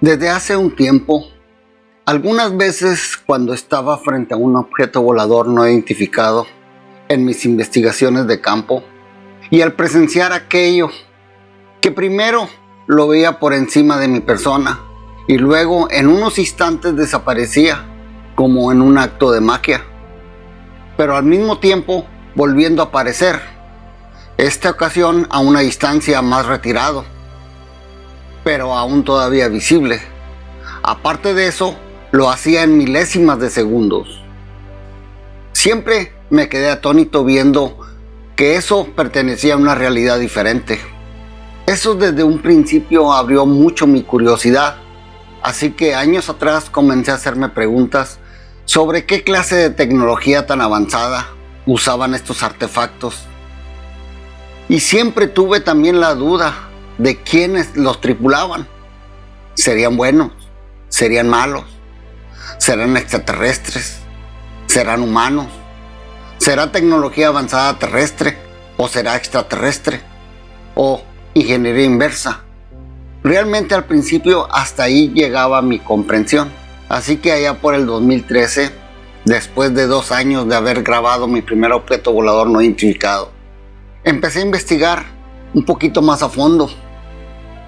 Desde hace un tiempo, algunas veces cuando estaba frente a un objeto volador no identificado en mis investigaciones de campo, y al presenciar aquello que primero lo veía por encima de mi persona y luego en unos instantes desaparecía como en un acto de magia, pero al mismo tiempo volviendo a aparecer, esta ocasión a una distancia más retirado, pero aún todavía visible. Aparte de eso, lo hacía en milésimas de segundos. Siempre me quedé atónito viendo que eso pertenecía a una realidad diferente. Eso desde un principio abrió mucho mi curiosidad, así que años atrás comencé a hacerme preguntas sobre qué clase de tecnología tan avanzada usaban estos artefactos. Y siempre tuve también la duda de quiénes los tripulaban. ¿Serían buenos? ¿Serían malos? ¿Serán extraterrestres? ¿Serán humanos? ¿Será tecnología avanzada terrestre? ¿O será extraterrestre? ¿O ingeniería inversa? Realmente al principio hasta ahí llegaba mi comprensión. Así que allá por el 2013, después de 2 años de haber grabado mi primer objeto volador no identificado, empecé a investigar un poquito más a fondo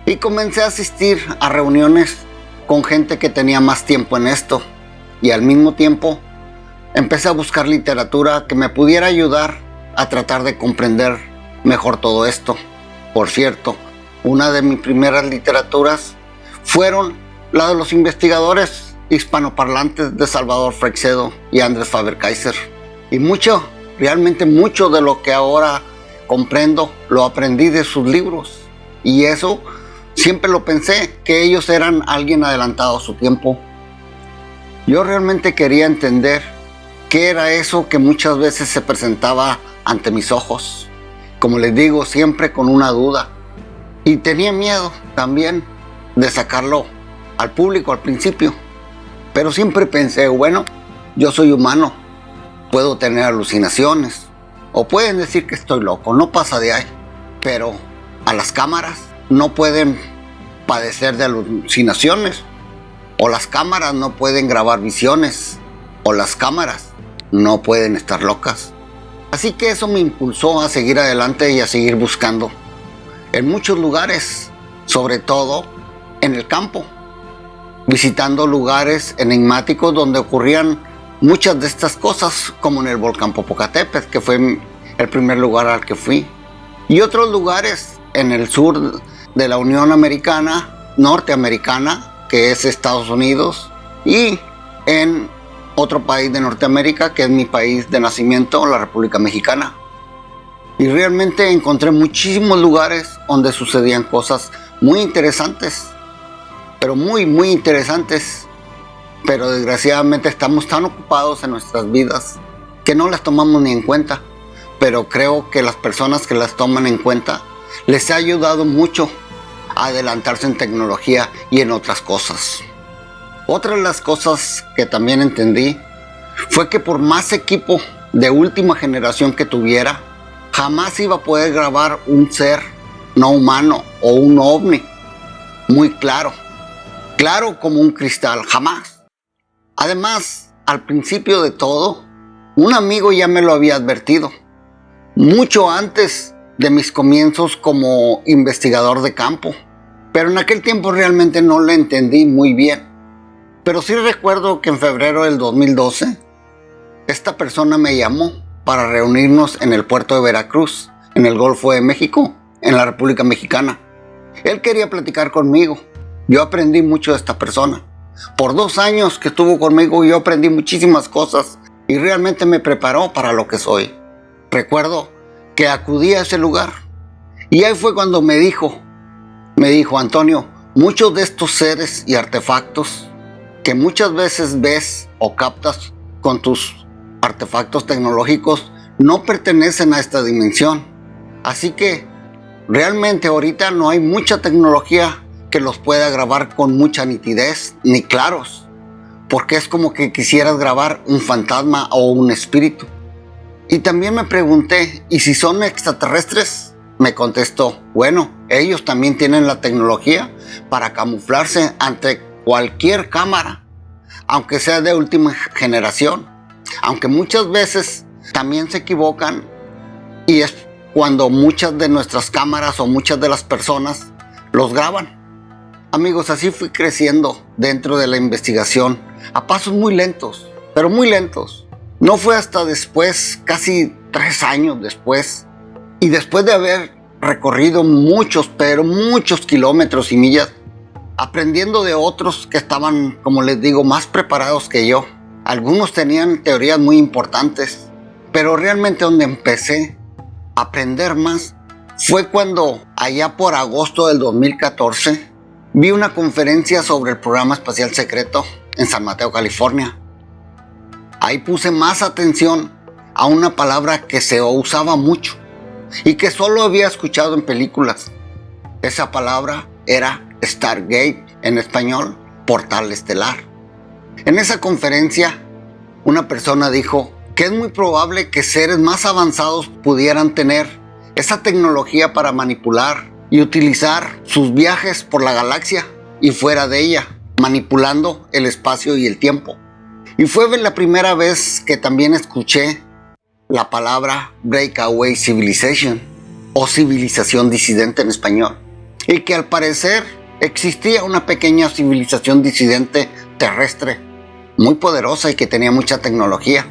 y comencé a asistir a reuniones con gente que tenía más tiempo en esto, y al mismo tiempo empecé a buscar literatura que me pudiera ayudar a tratar de comprender mejor todo esto. Por cierto, una de mis primeras literaturas fueron la de los investigadores hispanoparlantes de Salvador Freixedo y Andrés Faber-Kaiser, y realmente mucho de lo que ahora comprendo lo aprendí de sus libros, y eso siempre lo pensé, que ellos eran alguien adelantado a su tiempo. Yo realmente quería entender qué era eso que muchas veces se presentaba ante mis ojos, como les digo, siempre con una duda, y tenía miedo también de sacarlo al público al principio, pero siempre pensé, bueno, yo soy humano, puedo tener alucinaciones, o pueden decir que estoy loco, no pasa de ahí, pero a las cámaras no pueden padecer de alucinaciones, o las cámaras no pueden grabar visiones, o las cámaras no pueden estar locas. Así que eso me impulsó a seguir adelante y a seguir buscando en muchos lugares, sobre todo en el campo, visitando lugares enigmáticos donde ocurrían muchas de estas cosas, como en el volcán Popocatépetl, que fue el primer lugar al que fui, y otros lugares en el sur de la Unión Norteamericana, que es Estados Unidos, y en otro país de Norteamérica, que es mi país de nacimiento, la República Mexicana. Y realmente encontré muchísimos lugares donde sucedían cosas muy interesantes, pero muy interesantes, pero desgraciadamente estamos tan ocupados en nuestras vidas que no las tomamos ni en cuenta. Pero creo que las personas que las toman en cuenta les ha ayudado mucho a adelantarse en tecnología y en otras cosas. Otra de las cosas que también entendí fue que por más equipo de última generación que tuviera, jamás iba a poder grabar un ser no humano o un ovni muy claro como un cristal, jamás. Además, al principio de todo, un amigo ya me lo había advertido, mucho antes de mis comienzos como investigador de campo, pero en aquel tiempo realmente no lo entendí muy bien. Pero sí recuerdo que en febrero del 2012, esta persona me llamó para reunirnos en el puerto de Veracruz, en el Golfo de México, en la República Mexicana. Él quería platicar conmigo. Yo aprendí mucho de esta persona. Por 2 años que estuvo conmigo, yo aprendí muchísimas cosas y realmente me preparó para lo que soy. Recuerdo que acudí a ese lugar y ahí fue cuando me dijo, Antonio, muchos de estos seres y artefactos que muchas veces ves o captas con tus artefactos tecnológicos no pertenecen a esta dimensión. Así que realmente ahorita no hay mucha tecnología que los pueda grabar con mucha nitidez ni claros, porque es como que quisieras grabar un fantasma o un espíritu. Y también me pregunté, ¿y si son extraterrestres? Me contestó, bueno, ellos también tienen la tecnología para camuflarse ante cualquier cámara, aunque sea de última generación, aunque muchas veces también se equivocan, y es cuando muchas de nuestras cámaras o muchas de las personas los graban. Amigos, así fui creciendo dentro de la investigación a pasos muy lentos, pero muy lentos. No fue hasta después, casi 3 años después, y después de haber recorrido muchos, pero muchos kilómetros y millas, aprendiendo de otros que estaban, como les digo, más preparados que yo. Algunos tenían teorías muy importantes, pero realmente donde empecé a aprender más fue cuando, allá por agosto del 2014, vi una conferencia sobre el programa espacial secreto en San Mateo, California. Ahí puse más atención a una palabra que se usaba mucho y que solo había escuchado en películas. Esa palabra era Stargate, en español, portal estelar. En esa conferencia, una persona dijo que es muy probable que seres más avanzados pudieran tener esa tecnología para manipular y utilizar sus viajes por la galaxia y fuera de ella, manipulando el espacio y el tiempo. Y fue la primera vez que también escuché la palabra Breakaway Civilization o civilización disidente en español, y que al parecer existía una pequeña civilización disidente terrestre muy poderosa y que tenía mucha tecnología,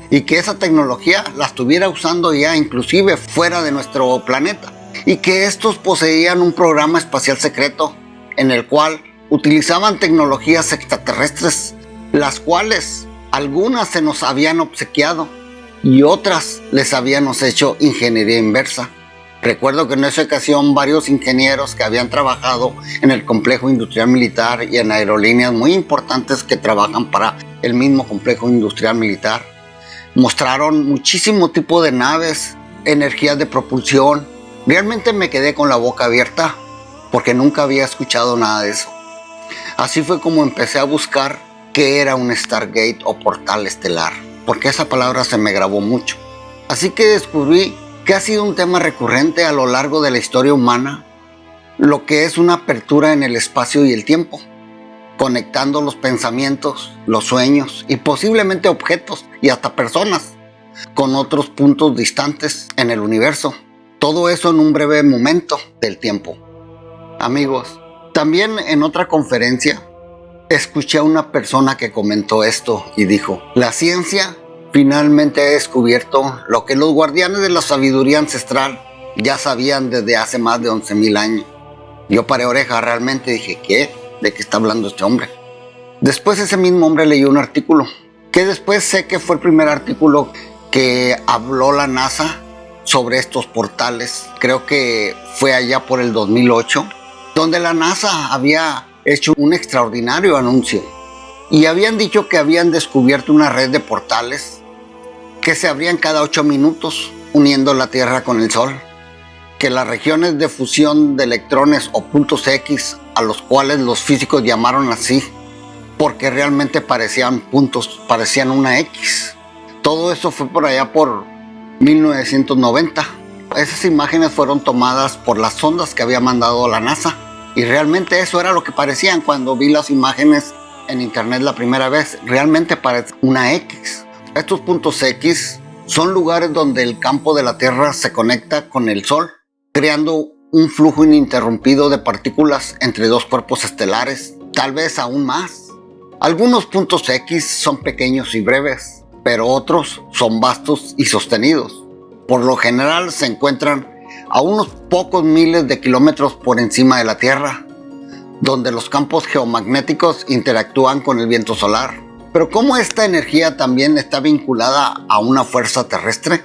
y que esa tecnología la estuviera usando ya inclusive fuera de nuestro planeta, y que estos poseían un programa espacial secreto en el cual utilizaban tecnologías extraterrestres, las cuales algunas se nos habían obsequiado y otras les habíamos hecho ingeniería inversa. Recuerdo que en esa ocasión varios ingenieros que habían trabajado en el complejo industrial militar y en aerolíneas muy importantes que trabajan para el mismo complejo industrial militar mostraron muchísimo tipo de naves, energías de propulsión. Realmente me quedé con la boca abierta porque nunca había escuchado nada de eso. Así fue como empecé a buscar qué era un Stargate o portal estelar, porque esa palabra se me grabó mucho. Así que descubrí que ha sido un tema recurrente a lo largo de la historia humana, lo que es una apertura en el espacio y el tiempo, conectando los pensamientos, los sueños y posiblemente objetos y hasta personas con otros puntos distantes en el universo. Todo eso en un breve momento del tiempo. Amigos, también en otra conferencia escuché a una persona que comentó esto y dijo: la ciencia finalmente ha descubierto lo que los guardianes de la sabiduría ancestral ya sabían desde hace más de 11,000 años. Yo paré oreja, realmente dije: ¿qué? ¿De qué está hablando este hombre? Después ese mismo hombre leyó un artículo, que después sé que fue el primer artículo que habló la NASA sobre estos portales. Creo que fue allá por el 2008, donde la NASA había hecho un extraordinario anuncio y habían dicho que habían descubierto una red de portales que se abrían cada 8 minutos uniendo la Tierra con el Sol, que las regiones de fusión de electrones o puntos X, a los cuales los físicos llamaron así porque realmente parecían puntos, parecían una X. Todo eso fue por allá por 1990. Esas imágenes fueron tomadas por las sondas que había mandado la NASA y realmente eso era lo que parecían. Cuando vi las imágenes en internet la primera vez, realmente parece una X. Estos puntos X son lugares donde el campo de la Tierra se conecta con el Sol, creando un flujo ininterrumpido de partículas entre dos cuerpos estelares, tal vez aún más. Algunos puntos X son pequeños y breves, pero otros son vastos y sostenidos. Por lo general se encuentran a unos pocos miles de kilómetros por encima de la Tierra, donde los campos geomagnéticos interactúan con el viento solar. Pero ¿cómo esta energía también está vinculada a una fuerza terrestre?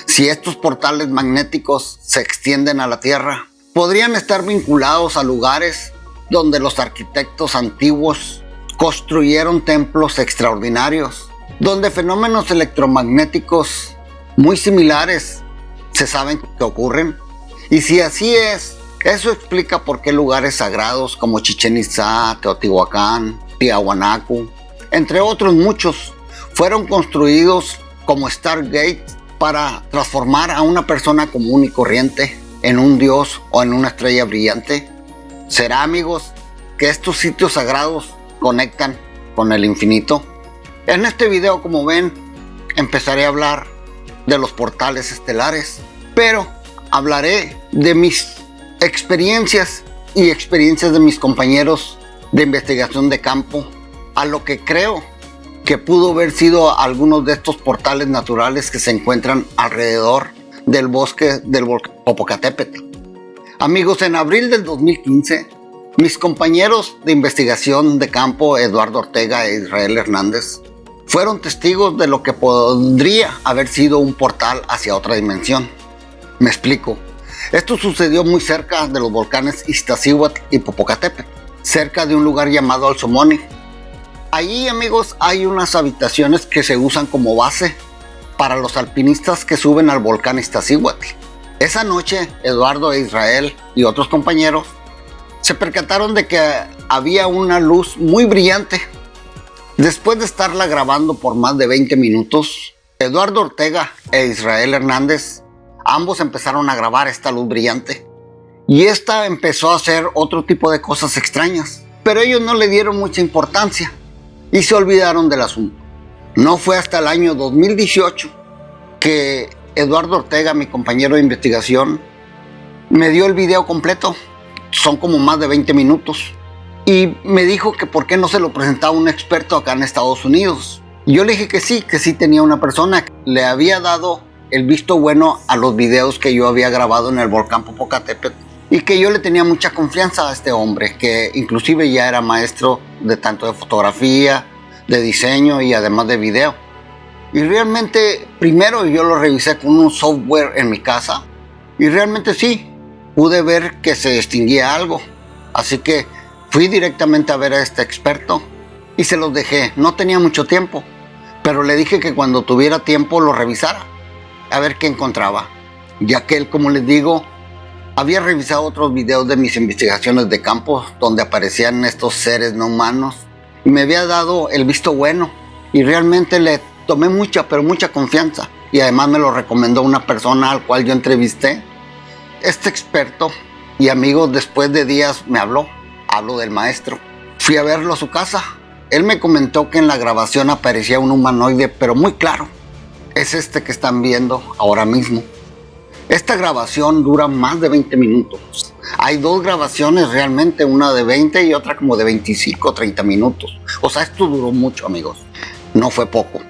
Si estos portales magnéticos se extienden a la Tierra, podrían estar vinculados a lugares donde los arquitectos antiguos construyeron templos extraordinarios, donde fenómenos electromagnéticos muy similares se saben que ocurren. Y si así es, eso explica por qué lugares sagrados como Chichén Itzá, Teotihuacán, Tiahuanaco, entre otros muchos, fueron construidos como Stargate para transformar a una persona común y corriente en un dios o en una estrella brillante. ¿Será, amigos, que estos sitios sagrados conectan con el infinito? En este video, como ven, empezaré a hablar de los portales estelares, pero hablaré de mis experiencias y experiencias de mis compañeros de investigación de campo, a lo que creo que pudo haber sido algunos de estos portales naturales que se encuentran alrededor del bosque del volcán Popocatépetl. Amigos, en abril del 2015, mis compañeros de investigación de campo, Eduardo Ortega e Israel Hernández, fueron testigos de lo que podría haber sido un portal hacia otra dimensión. Me explico. Esto sucedió muy cerca de los volcanes Iztaccíhuatl y Popocatépetl, cerca de un lugar llamado Alzomoni. Allí, amigos, hay unas habitaciones que se usan como base para los alpinistas que suben al volcán Iztaccíhuatl. Esa noche, Eduardo e Israel y otros compañeros se percataron de que había una luz muy brillante. Después de estarla grabando por más de 20 minutos, Eduardo Ortega e Israel Hernández, ambos empezaron a grabar esta luz brillante. Y esta empezó a hacer otro tipo de cosas extrañas, pero ellos no le dieron mucha importancia y se olvidaron del asunto. No fue hasta el año 2018 que Eduardo Ortega, mi compañero de investigación, me dio el video completo. Son como más de 20 minutos. Y me dijo que por qué no se lo presentaba un experto acá en Estados Unidos. Yo le dije que sí tenía una persona que le había dado el visto bueno a los videos que yo había grabado en el volcán Popocatépetl y que yo le tenía mucha confianza a este hombre, que inclusive ya era maestro de tanto de fotografía, de diseño y además de video. Y realmente primero yo lo revisé con un software en mi casa y realmente sí, pude ver que se distinguía algo. Así que fui directamente a ver a este experto y se los dejé. No tenía mucho tiempo, pero le dije que cuando tuviera tiempo lo revisara, a ver qué encontraba, ya que él, como les digo, había revisado otros videos de mis investigaciones de campo donde aparecían estos seres no humanos y me había dado el visto bueno y realmente le tomé mucha confianza y además me lo recomendó una persona al cual yo entrevisté. Este experto y amigo después de días me hablo del maestro. Fui a verlo a su casa. Él me comentó que en la grabación aparecía un humanoide pero muy claro. Es este que están viendo ahora mismo. Esta grabación dura más de 20 minutos. Hay dos grabaciones realmente, una de 20 y otra como de 25 o 30 minutos. O sea, esto duró mucho, amigos. No fue poco.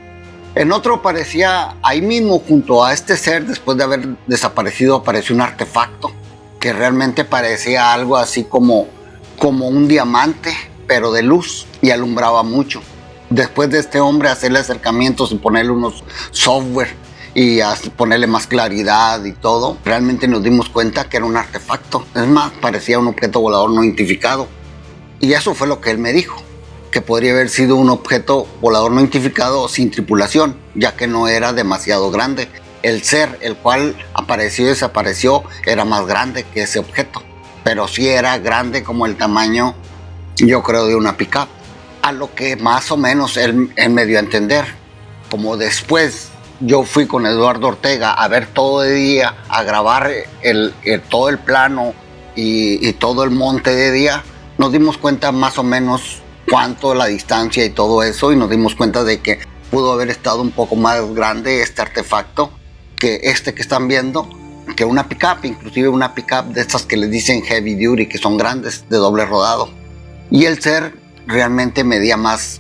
En otro aparecía ahí mismo junto a este ser, después de haber desaparecido, apareció un artefacto que realmente parecía algo así como un diamante, pero de luz, y alumbraba mucho. Después de este hombre hacerle acercamientos y ponerle unos software y ponerle más claridad y todo, realmente nos dimos cuenta que era un artefacto. Es más, parecía un objeto volador no identificado. Y eso fue lo que él me dijo, que podría haber sido un objeto volador no identificado sin tripulación, ya que no era demasiado grande. El ser, el cual apareció y desapareció, era más grande que ese objeto, pero sí era grande como el tamaño, yo creo, de una pickup. A lo que más o menos él me dio a entender. Como después yo fui con Eduardo Ortega a ver todo de día, a grabar todo el plano y todo el monte de día, nos dimos cuenta más o menos cuánto la distancia y todo eso, y nos dimos cuenta de que pudo haber estado un poco más grande este artefacto que este que están viendo, que una pickup, inclusive una pickup de estas que les dicen heavy duty, que son grandes, de doble rodado. Y el ser realmente medía más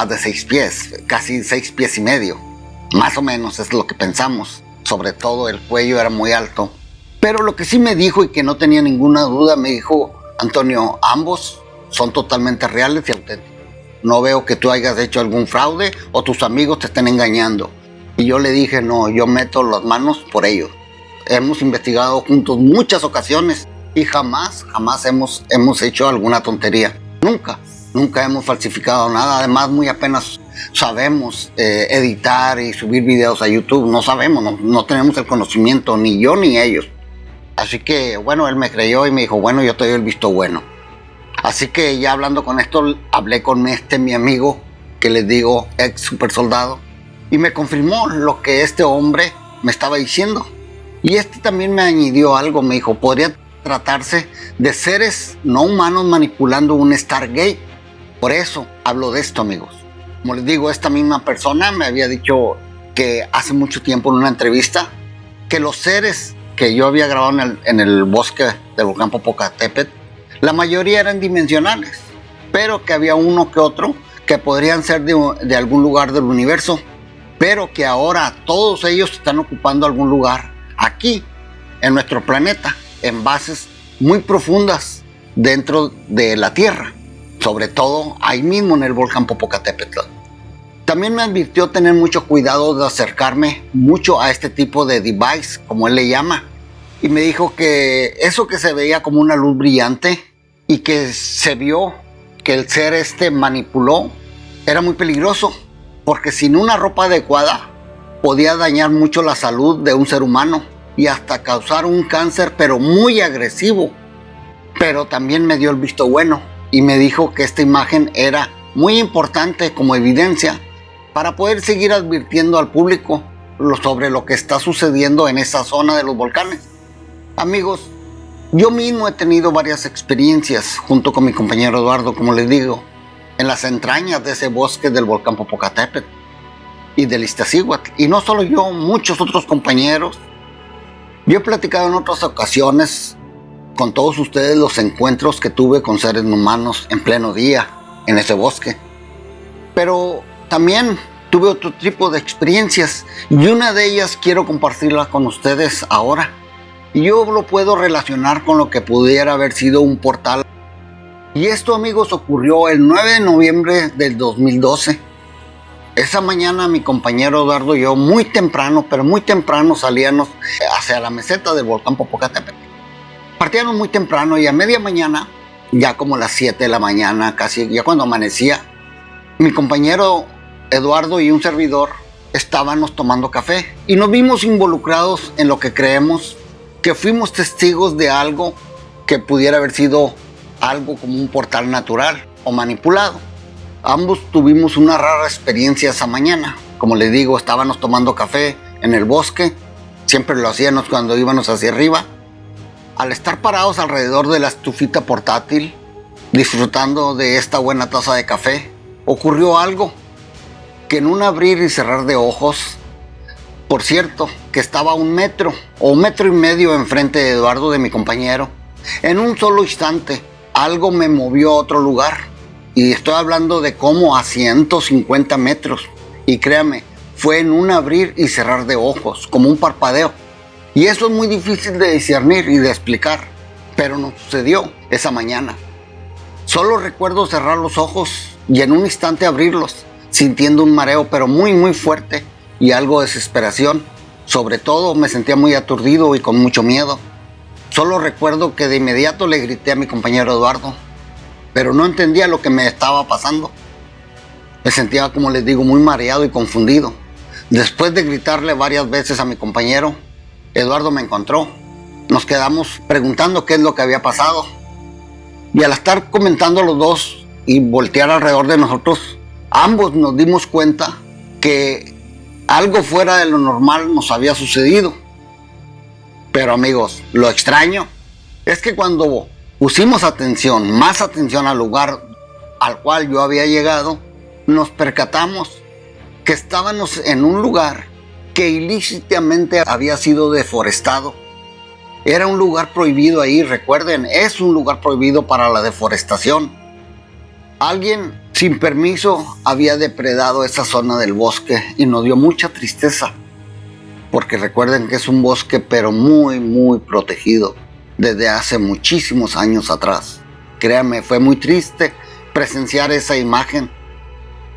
de 6 pies, casi 6 pies y medio, más o menos es lo que pensamos. Sobre todo el cuello era muy alto. Pero lo que sí me dijo, y que no tenía ninguna duda, me dijo: Antonio, ambos son totalmente reales y auténticos. No veo que tú hayas hecho algún fraude o tus amigos te estén engañando. Y yo le dije: no, yo meto las manos por ellos. Hemos investigado juntos muchas ocasiones y jamás hemos hecho alguna tontería. Nunca hemos falsificado nada. Además, muy apenas sabemos editar y subir videos a YouTube. No sabemos, no tenemos el conocimiento, ni yo ni ellos. Así que, bueno, él me creyó y me dijo: bueno, yo te doy el visto bueno. Así que ya hablando con esto, hablé con mi amigo, que les digo, ex super soldado, y me confirmó lo que este hombre me estaba diciendo. Y este también me añadió algo, me dijo: tratarse de seres no humanos manipulando un Stargate. Por eso hablo de esto, amigos. Como les digo, esta misma persona me había dicho que hace mucho tiempo en una entrevista que los seres que yo había grabado en el bosque del volcán Popocatépetl, la mayoría eran dimensionales, pero que había uno que otro que podrían ser de algún lugar del universo, pero que ahora todos ellos están ocupando algún lugar aquí en nuestro planeta, en bases muy profundas dentro de la Tierra, sobre todo ahí mismo en el volcán Popocatépetl. También me advirtió tener mucho cuidado de acercarme mucho a este tipo de device, como él le llama, y me dijo que eso que se veía como una luz brillante y que se vio que el ser manipuló era muy peligroso, porque sin una ropa adecuada podía dañar mucho la salud de un ser humano y hasta causar un cáncer, pero muy agresivo. Pero también me dio el visto bueno y me dijo que esta imagen era muy importante como evidencia para poder seguir advirtiendo al público sobre lo que está sucediendo en esa zona de los volcanes. Amigos, yo mismo he tenido varias experiencias junto con mi compañero Eduardo, como les digo, en las entrañas de ese bosque del volcán Popocatépetl y del Iztaccíhuatl. Y no solo yo, muchos otros compañeros. Yo he platicado en otras ocasiones con todos ustedes los encuentros que tuve con seres humanos en pleno día en ese bosque. Pero también tuve otro tipo de experiencias y una de ellas quiero compartirla con ustedes ahora. Y yo lo puedo relacionar con lo que pudiera haber sido un portal. Y esto, amigos, ocurrió el 9 de noviembre del 2012. Esa mañana mi compañero Eduardo y yo muy temprano, pero muy temprano salíamos hacia la meseta del volcán Popocatépetl. Partíamos muy temprano y a media mañana, ya como las 7 de la mañana, casi ya cuando amanecía, mi compañero Eduardo y un servidor estábamos tomando café y nos vimos involucrados en lo que creemos que fuimos testigos de algo que pudiera haber sido algo como un portal natural o manipulado. Ambos tuvimos una rara experiencia esa mañana. Como les digo, estábamos tomando café en el bosque, siempre lo hacíamos cuando íbamos hacia arriba. Al estar parados alrededor de la estufita portátil, disfrutando de esta buena taza de café, ocurrió algo que en un abrir y cerrar de ojos, por cierto, que estaba a 1 metro o 1,5 metros enfrente de Eduardo, de mi compañero, en un solo instante, algo me movió a otro lugar. Y estoy hablando de como a 150 metros. Y créame, fue en un abrir y cerrar de ojos, como un parpadeo. Y eso es muy difícil de discernir y de explicar, pero nos sucedió esa mañana. Solo recuerdo cerrar los ojos y en un instante abrirlos, sintiendo un mareo, pero muy muy fuerte y algo de desesperación. Sobre todo me sentía muy aturdido y con mucho miedo. Solo recuerdo que de inmediato le grité a mi compañero Eduardo, pero no entendía lo que me estaba pasando. Me sentía, como les digo, muy mareado y confundido. Después de gritarle varias veces a mi compañero, Eduardo me encontró. Nos quedamos preguntando qué es lo que había pasado. Y al estar comentando los dos y voltear alrededor de nosotros, ambos nos dimos cuenta que algo fuera de lo normal nos había sucedido. Pero amigos, lo extraño es que cuando pusimos atención, más atención al lugar al cual yo había llegado, nos percatamos que estábamos en un lugar que ilícitamente había sido deforestado. Era un lugar prohibido ahí, recuerden, es un lugar prohibido para la deforestación. Alguien sin permiso había depredado esa zona del bosque y nos dio mucha tristeza, porque recuerden que es un bosque pero muy muy protegido desde hace muchísimos años atrás. Créanme, fue muy triste presenciar esa imagen.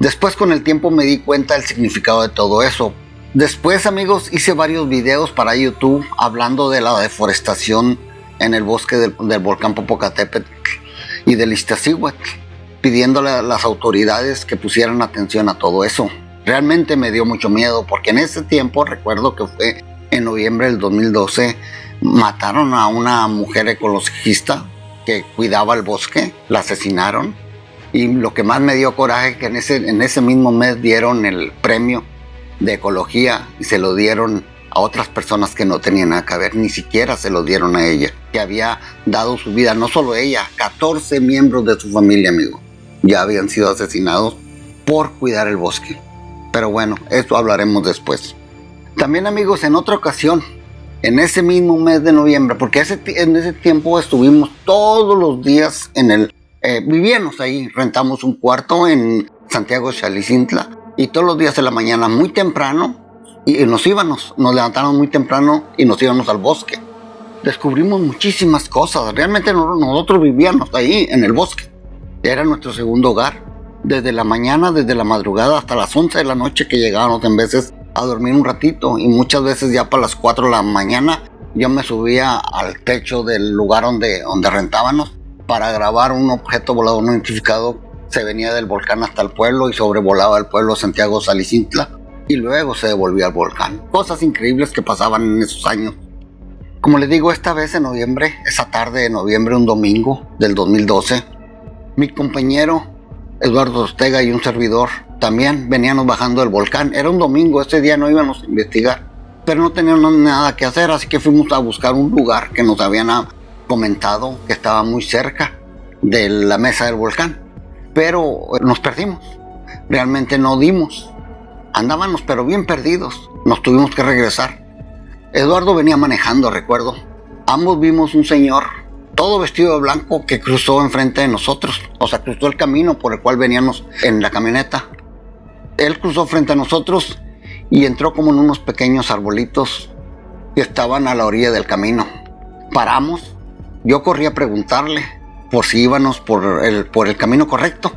Después, con el tiempo, me di cuenta del significado de todo eso. Después, amigos, hice varios videos para YouTube hablando de la deforestación en el bosque del volcán Popocatépetl y del Iztaccíhuatl, pidiéndole a las autoridades que pusieran atención a todo eso. Realmente me dio mucho miedo, porque en ese tiempo, recuerdo que fue en noviembre del 2012, mataron a una mujer ecologista que cuidaba el bosque, la asesinaron. Y lo que más me dio coraje es que en ese mismo mes dieron el premio de ecología y se lo dieron a otras personas que no tenían nada que ver, ni siquiera se lo dieron a ella, que había dado su vida, no solo ella, 14 miembros de su familia, amigo, ya habían sido asesinados por cuidar el bosque. Pero bueno, eso hablaremos después. También, amigos, en otra ocasión, en ese mismo mes de noviembre, porque en ese tiempo estuvimos todos los días vivíamos ahí, rentamos un cuarto en Santiago Xalicintla, y todos los días de la mañana muy temprano, y nos levantábamos muy temprano y nos íbamos al bosque. Descubrimos muchísimas cosas, realmente nosotros vivíamos ahí en el bosque, era nuestro segundo hogar. Desde la mañana, desde la madrugada hasta las 11 de la noche que llegábamos en veces a dormir un ratito, y muchas veces ya para las 4 de la mañana yo me subía al techo del lugar donde rentábamos para grabar un objeto volador no identificado. Se venía del volcán hasta el pueblo y sobrevolaba el pueblo Santiago Xalicintla y luego se devolvía al volcán. Cosas increíbles que pasaban en esos años. Como les digo, esta vez en noviembre, esa tarde de noviembre, un domingo del 2012, mi compañero Eduardo Ortega y un servidor también veníamos bajando del volcán. Era un domingo, ese día no íbamos a investigar, pero no teníamos nada que hacer, así que fuimos a buscar un lugar que nos habían comentado que estaba muy cerca de la mesa del volcán, pero nos perdimos, realmente no dimos, andábamos pero bien perdidos, nos tuvimos que regresar. Eduardo venía manejando, recuerdo, ambos vimos un señor todo vestido de blanco que cruzó enfrente de nosotros, o sea, cruzó el camino por el cual veníamos en la camioneta. Él cruzó frente a nosotros y entró como en unos pequeños arbolitos que estaban a la orilla del camino. Paramos, yo corrí a preguntarle por si íbamos por el camino correcto,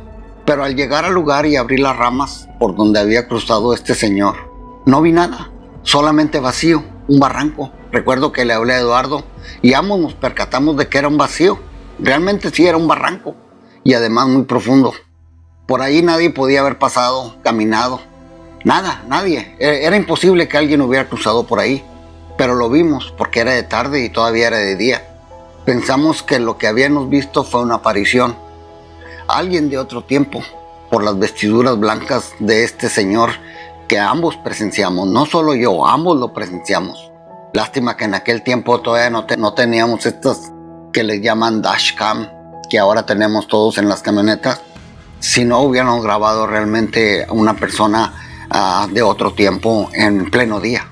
pero al llegar al lugar y abrir las ramas por donde había cruzado este señor, no vi nada, solamente vacío, un barranco. Recuerdo que le hablé a Eduardo y ambos nos percatamos de que era un vacío. Realmente sí era un barranco y además muy profundo. Por ahí nadie podía haber pasado, caminado. Nada, nadie. Era imposible que alguien hubiera cruzado por ahí. Pero lo vimos porque era de tarde y todavía era de día. Pensamos que lo que habíamos visto fue una aparición. Alguien de otro tiempo, por las vestiduras blancas de este señor que ambos presenciamos. No solo yo, ambos lo presenciamos. Lástima que en aquel tiempo todavía no teníamos estas que les llaman dashcam, que ahora tenemos todos en las camionetas. Si no hubiéramos grabado realmente a una persona de otro tiempo en pleno día.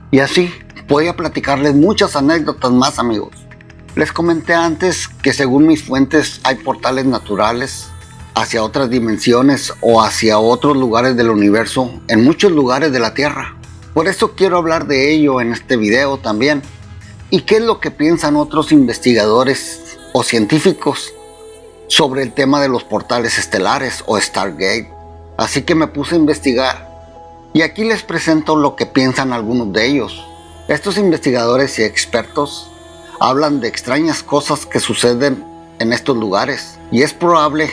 Y así, podía platicarles muchas anécdotas más, amigos. Les comenté antes que según mis fuentes hay portales naturales hacia otras dimensiones o hacia otros lugares del universo en muchos lugares de la Tierra. Por eso quiero hablar de ello en este video también. ¿Y qué es lo que piensan otros investigadores o científicos sobre el tema de los portales estelares o Stargate? Así que me puse a investigar y aquí les presento lo que piensan algunos de ellos. Estos investigadores y expertos hablan de extrañas cosas que suceden en estos lugares y es probable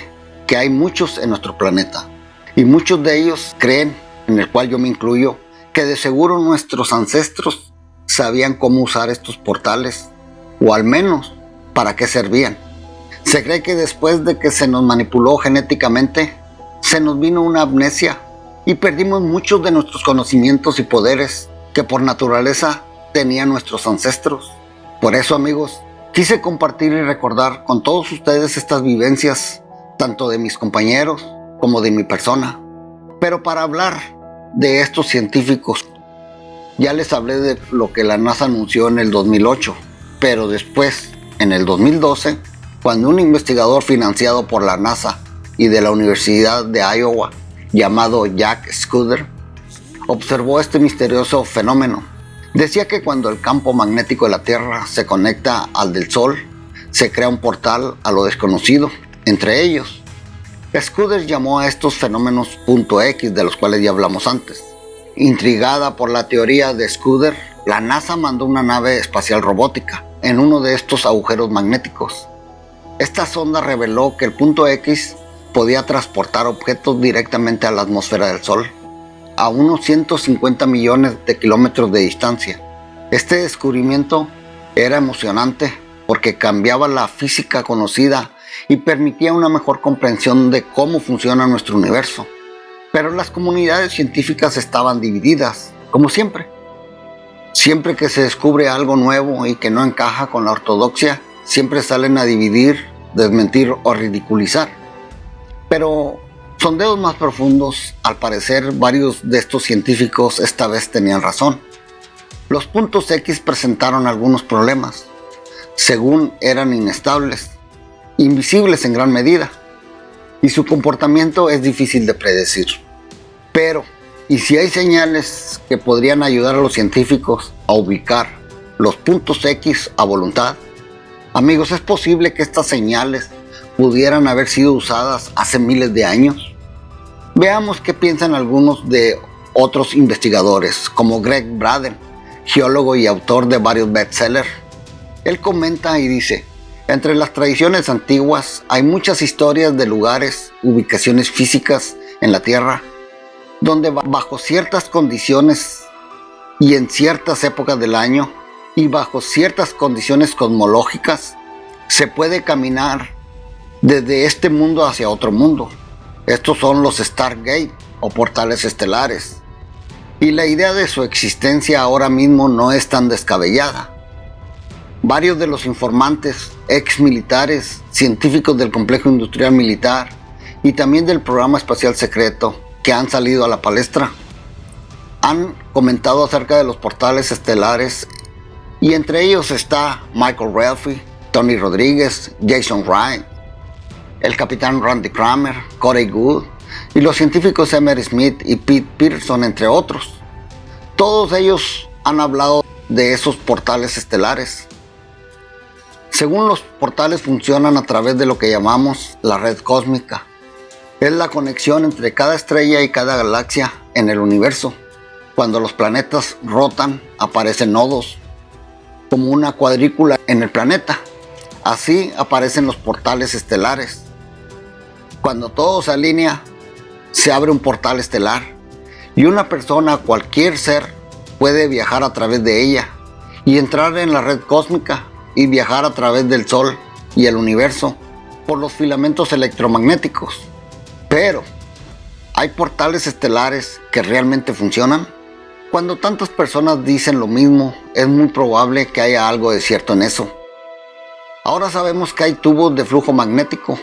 que hay muchos en nuestro planeta y muchos de ellos creen, en el cual yo me incluyo, que de seguro nuestros ancestros sabían cómo usar estos portales, o al menos para qué servían. Se cree que después de que se nos manipuló genéticamente, se nos vino una amnesia y perdimos muchos de nuestros conocimientos y poderes que por naturaleza tenían nuestros ancestros. Por eso, amigos, quise compartir y recordar con todos ustedes estas vivencias, tanto de mis compañeros como de mi persona. Pero para hablar de estos científicos, ya les hablé de lo que la NASA anunció en el 2008, pero después, en el 2012, cuando un investigador financiado por la NASA y de la Universidad de Iowa, llamado Jack Scudder, observó este misterioso fenómeno. Decía que cuando el campo magnético de la Tierra se conecta al del Sol, se crea un portal a lo desconocido entre ellos. Scudder llamó a estos fenómenos punto X, de los cuales ya hablamos antes. Intrigada por la teoría de Scudder, la NASA mandó una nave espacial robótica en uno de estos agujeros magnéticos. Esta sonda reveló que el punto X podía transportar objetos directamente a la atmósfera del Sol, a unos 150 millones de kilómetros de distancia. Este descubrimiento era emocionante porque cambiaba la física conocida y permitía una mejor comprensión de cómo funciona nuestro universo. Pero las comunidades científicas estaban divididas, como siempre. Siempre que se descubre algo nuevo y que no encaja con la ortodoxia, siempre salen a dividir, desmentir o ridiculizar. Pero sondeos más profundos, al parecer varios de estos científicos esta vez tenían razón. Los puntos X presentaron algunos problemas. Según eran inestables, invisibles en gran medida, y su comportamiento es difícil de predecir. Pero, ¿y si hay señales que podrían ayudar a los científicos a ubicar los puntos X a voluntad? Amigos, ¿es posible que estas señales pudieran haber sido usadas hace miles de años? Veamos qué piensan algunos de otros investigadores, como Greg Braden, geólogo y autor de varios bestsellers. Él comenta y dice: entre las tradiciones antiguas hay muchas historias de lugares, ubicaciones físicas en la Tierra, donde bajo ciertas condiciones y en ciertas épocas del año y bajo ciertas condiciones cosmológicas se puede caminar desde este mundo hacia otro mundo. Estos son los Stargate o portales estelares, y la idea de su existencia ahora mismo no es tan descabellada. Varios de los informantes, ex militares, científicos del complejo industrial militar y también del programa espacial secreto que han salido a la palestra, han comentado acerca de los portales estelares, y entre ellos está Michael Ralphie, Tony Rodríguez, Jason Wright, el capitán Randy Cramer, Corey Goode y los científicos Emery Smith y Pete Peterson, entre otros. Todos ellos han hablado de esos portales estelares. Según los portales, funcionan a través de lo que llamamos la red cósmica. Es la conexión entre cada estrella y cada galaxia en el universo. Cuando los planetas rotan, aparecen nodos, como una cuadrícula en el planeta. Así aparecen los portales estelares. Cuando todo se alinea, se abre un portal estelar, y una persona, cualquier ser, puede viajar a través de ella y entrar en la red cósmica y viajar a través del Sol y el universo por los filamentos electromagnéticos. Pero, ¿hay portales estelares que realmente funcionan? Cuando tantas personas dicen lo mismo, es muy probable que haya algo de cierto en eso. Ahora sabemos que hay tubos de flujo magnético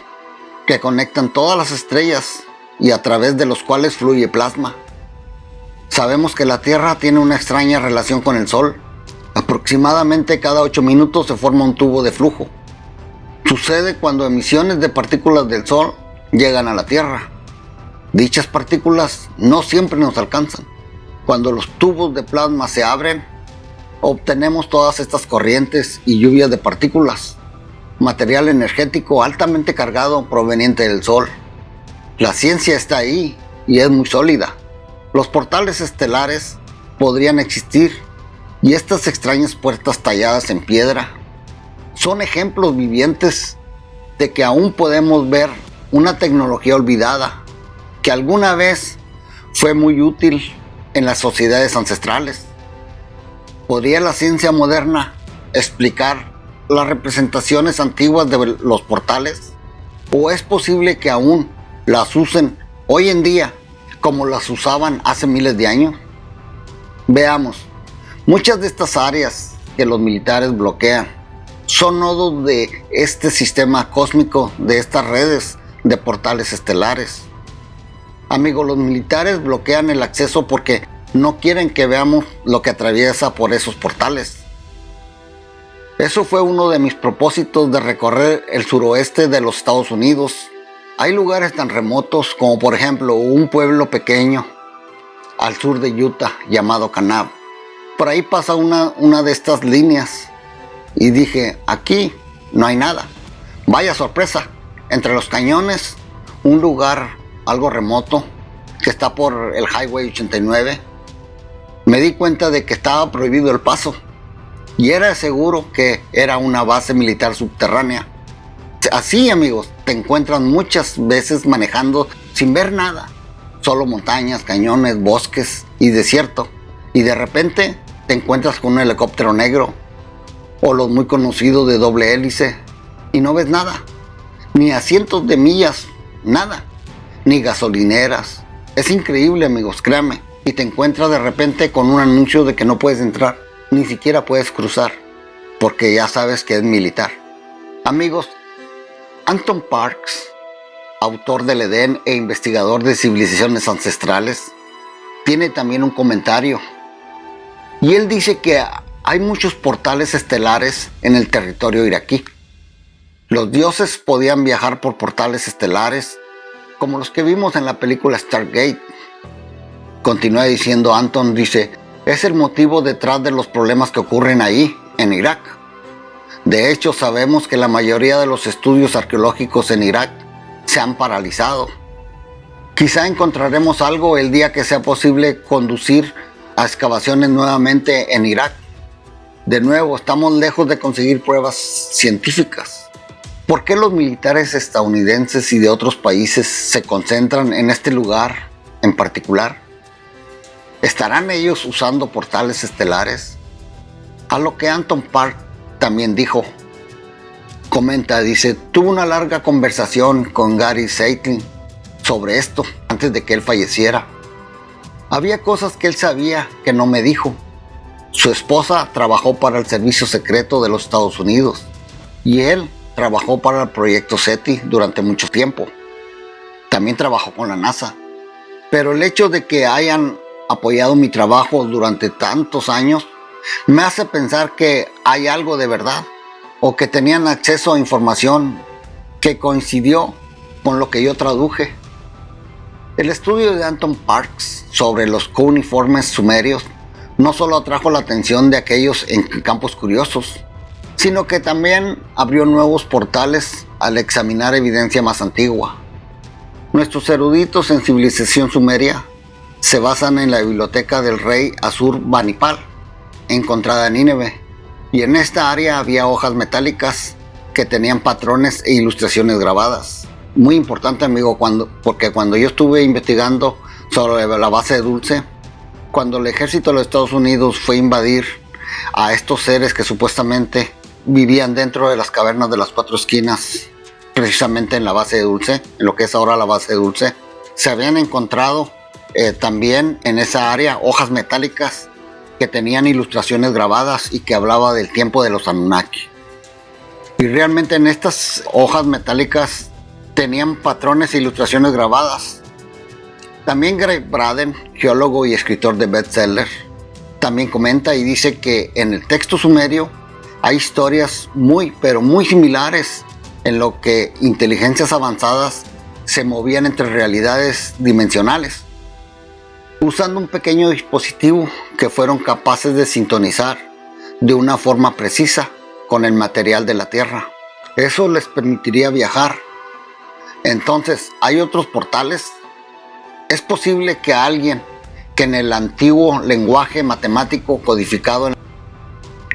que conectan todas las estrellas y a través de los cuales fluye plasma. Sabemos que la Tierra tiene una extraña relación con el Sol. Aproximadamente cada 8 minutos se forma un tubo de flujo. Sucede cuando emisiones de partículas del Sol llegan a la Tierra. Dichas partículas no siempre nos alcanzan. Cuando los tubos de plasma se abren, obtenemos todas estas corrientes y lluvias de partículas, material energético altamente cargado proveniente del Sol. La ciencia está ahí y es muy sólida. Los portales estelares podrían existir, y estas extrañas puertas talladas en piedra son ejemplos vivientes de que aún podemos ver una tecnología olvidada que alguna vez fue muy útil en las sociedades ancestrales. ¿Podría la ciencia moderna explicar las representaciones antiguas de los portales? ¿O es posible que aún las usen hoy en día como las usaban hace miles de años? Veamos, muchas de estas áreas que los militares bloquean son nodos de este sistema cósmico, de estas redes de portales estelares. Amigos, los militares bloquean el acceso porque no quieren que veamos lo que atraviesa por esos portales. Eso fue uno de mis propósitos de recorrer el suroeste de los Estados Unidos. Hay lugares tan remotos como por ejemplo un pueblo pequeño al sur de Utah llamado Kanab. Por ahí pasa una de estas líneas y dije, aquí no hay nada. Vaya sorpresa, entre los cañones, un lugar algo remoto que está por el Highway 89. Me di cuenta de que estaba prohibido el paso y era seguro que era una base militar subterránea. Así, amigos, te encuentras muchas veces manejando sin ver nada, solo montañas, cañones, bosques y desierto, y de repente te encuentras con un helicóptero negro o los muy conocidos de doble hélice y no ves nada, ni a cientos de millas, nada, ni gasolineras. Es increíble, amigos, créanme, y te encuentras de repente con un anuncio de que no puedes entrar. ni siquiera puedes cruzar, porque ya sabes que es militar. Amigos, Anton Parks, autor del Edén e investigador de civilizaciones ancestrales, tiene también un comentario. Y él dice que hay muchos portales estelares en el territorio iraquí. Los dioses podían viajar por portales estelares, como los que vimos en la película Stargate. Continúa diciendo Anton, dice, es el motivo detrás de los problemas que ocurren ahí, en Irak. De hecho, sabemos que la mayoría de los estudios arqueológicos en Irak se han paralizado. Quizá encontraremos algo el día que sea posible conducir a excavaciones nuevamente en Irak. De nuevo, estamos lejos de conseguir pruebas científicas. ¿Por qué los militares estadounidenses y de otros países se concentran en este lugar en particular? ¿Estarán ellos usando portales estelares? A lo que Anton Park también dijo. Comenta, dice, tuve una larga conversación con Gary Zeitlin sobre esto antes de que él falleciera. Había cosas que él sabía que no me dijo. Su esposa trabajó para el Servicio Secreto de los Estados Unidos y él trabajó para el proyecto SETI durante mucho tiempo. También trabajó con la NASA. Pero el hecho de que hayan apoyado mi trabajo durante tantos años me hace pensar que hay algo de verdad o que tenían acceso a información que coincidió con lo que yo traduje. El estudio de Anton Parks sobre los cuneiformes sumerios no solo atrajo la atención de aquellos en campos curiosos, sino que también abrió nuevos portales al examinar evidencia más antigua. Nuestros eruditos en civilización sumeria se basan en la biblioteca del rey Asur-banipal, encontrada en Nínive, y en esta área había hojas metálicas que tenían patrones e ilustraciones grabadas. Muy importante, amigo, porque cuando yo estuve investigando sobre la base de Dulce, cuando el ejército de los Estados Unidos fue a invadir a estos seres que supuestamente vivían dentro de las cavernas de las cuatro esquinas, precisamente en la base de Dulce, en lo que es ahora la base de Dulce, se habían encontrado también en esa área hojas metálicas que tenían ilustraciones grabadas y que hablaba del tiempo de los Anunnaki. Y realmente en estas hojas metálicas tenían patrones e ilustraciones grabadas. También Greg Braden, geólogo y escritor de bestseller, también comenta y dice que en el texto sumerio hay historias muy similares en lo que inteligencias avanzadas se movían entre realidades dimensionales, usando un pequeño dispositivo que fueron capaces de sintonizar de una forma precisa con el material de la Tierra. Eso les permitiría viajar. Entonces, ¿hay otros portales? Es posible que alguien que en el antiguo lenguaje matemático codificado en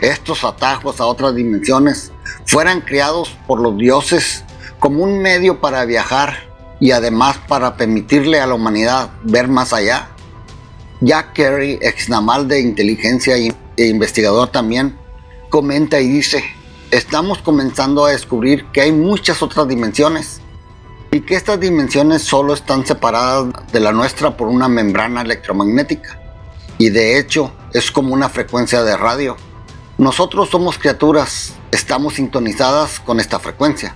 estos atajos a otras dimensiones fueran creados por los dioses como un medio para viajar y además para permitirle a la humanidad ver más allá. Jack Carey, ex naval de inteligencia e investigador también, comenta y dice, estamos comenzando a descubrir que hay muchas otras dimensiones y que estas dimensiones solo están separadas de la nuestra por una membrana electromagnética y de hecho es como una frecuencia de radio. Nosotros somos criaturas, estamos sintonizadas con esta frecuencia.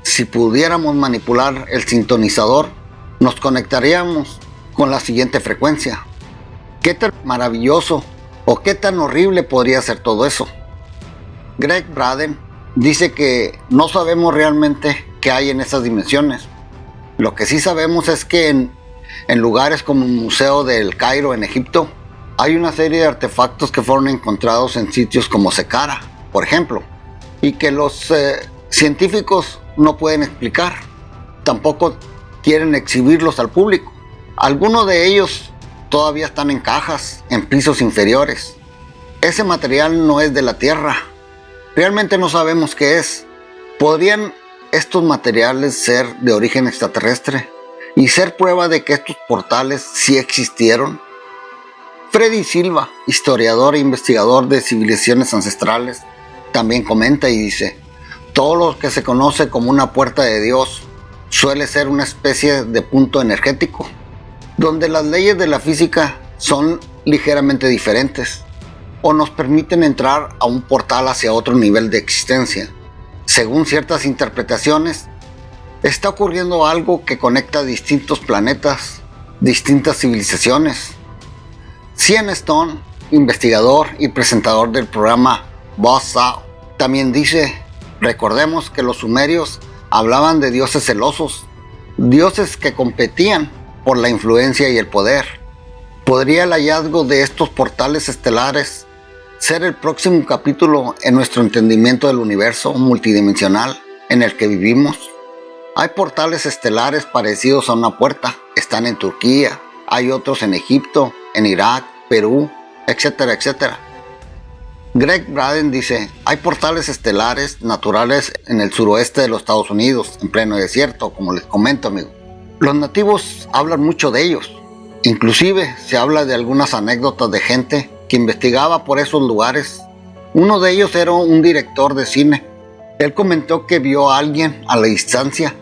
Si pudiéramos manipular el sintonizador, nos conectaríamos con la siguiente frecuencia. ¿Qué tan maravilloso o qué tan horrible podría ser todo eso? Greg Braden dice que no sabemos realmente qué hay en esas dimensiones. Lo que sí sabemos es que en lugares como el Museo del Cairo en Egipto, hay una serie de artefactos que fueron encontrados en sitios como Saqqara, por ejemplo, y que los científicos no pueden explicar. Tampoco quieren exhibirlos al público. Algunos de ellos todavía están en cajas, en pisos inferiores. Ese material no es de la Tierra. Realmente no sabemos qué es. ¿Podrían estos materiales ser de origen extraterrestre y ser prueba de que estos portales sí existieron? Freddy Silva, historiador e investigador de civilizaciones ancestrales, también comenta y dice, todo lo que se conoce como una puerta de Dios suele ser una especie de punto energético, donde las leyes de la física son ligeramente diferentes. o nos permiten entrar a un portal hacia otro nivel de existencia. Según ciertas interpretaciones, está ocurriendo algo que conecta distintos planetas, distintas civilizaciones. Cian Stone, investigador y presentador del programa Buzzsaw, también dice: recordemos que los sumerios hablaban de dioses celosos, dioses que competían por la influencia y el poder. ¿Podría el hallazgo de estos portales estelares ser el próximo capítulo en nuestro entendimiento del universo multidimensional en el que vivimos? Hay portales estelares parecidos a una puerta, están en Turquía, hay otros en Egipto, en Irak, Perú, etcétera, etcétera. Greg Braden dice: hay portales estelares naturales en el suroeste de los Estados Unidos, en pleno desierto, como les comento, amigo. Los nativos hablan mucho de ellos. Inclusive se habla de algunas anécdotas de gente que investigaba por esos lugares. Uno de ellos era un director de cine. Él comentó que vio a alguien a la distancia.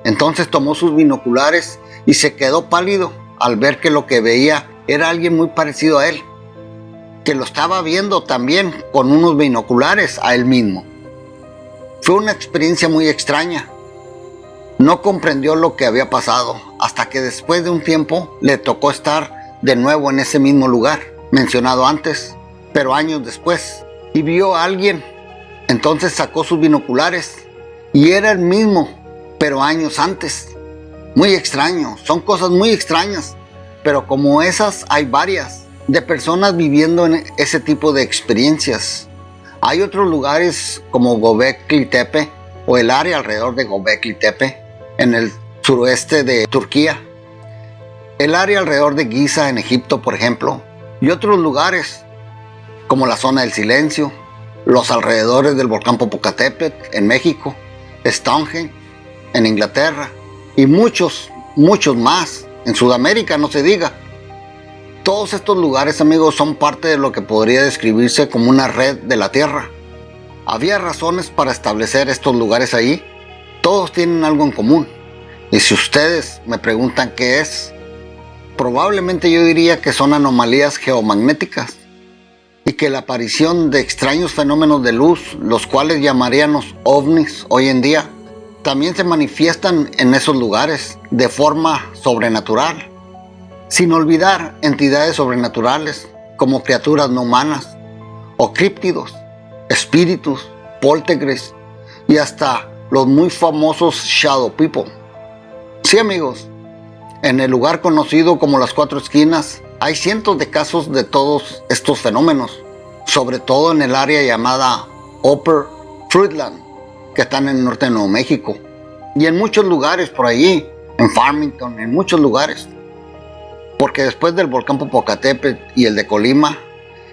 Entonces tomó sus binoculares y se quedó pálido al ver que lo que veía era alguien muy parecido a él, que lo estaba viendo también con unos binoculares a él mismo. Fue una experiencia muy extraña. No comprendió lo que había pasado hasta que después de un tiempo le tocó estar de nuevo en ese mismo lugar mencionado antes, pero años después, y vio a alguien. Entonces sacó sus binoculares y era el mismo, pero años antes. Muy extraño, son cosas muy extrañas, pero como esas hay varias, de personas viviendo en ese tipo de experiencias. Hay otros lugares como Göbekli Tepe o el área alrededor de Göbekli Tepe en el suroeste de Turquía, el área alrededor de Giza en Egipto, por ejemplo, y otros lugares como la zona del silencio, los alrededores del volcán Popocatépetl en México, Stonehenge en Inglaterra y muchos más en Sudamérica, no se diga. Todos estos lugares, amigos, son parte de lo que podría describirse como una red de la Tierra. Había razones para establecer estos lugares ahí. Todos tienen algo en común. Y si ustedes me preguntan qué es, probablemente yo diría que son anomalías geomagnéticas y que la aparición de extraños fenómenos de luz, los cuales llamaríamos ovnis hoy en día, también se manifiestan en esos lugares de forma sobrenatural. Sin olvidar entidades sobrenaturales como criaturas no humanas o críptidos, espíritus, poltergeist y hasta los muy famosos Shadow People. Sí, amigos, en el lugar conocido como las Cuatro Esquinas hay cientos de casos de todos estos fenómenos, sobre todo en el área llamada Upper Fruitland, que están en el norte de Nuevo México, y en muchos lugares por allí, en Farmington, en muchos lugares. Porque después del volcán Popocatépetl y el de Colima,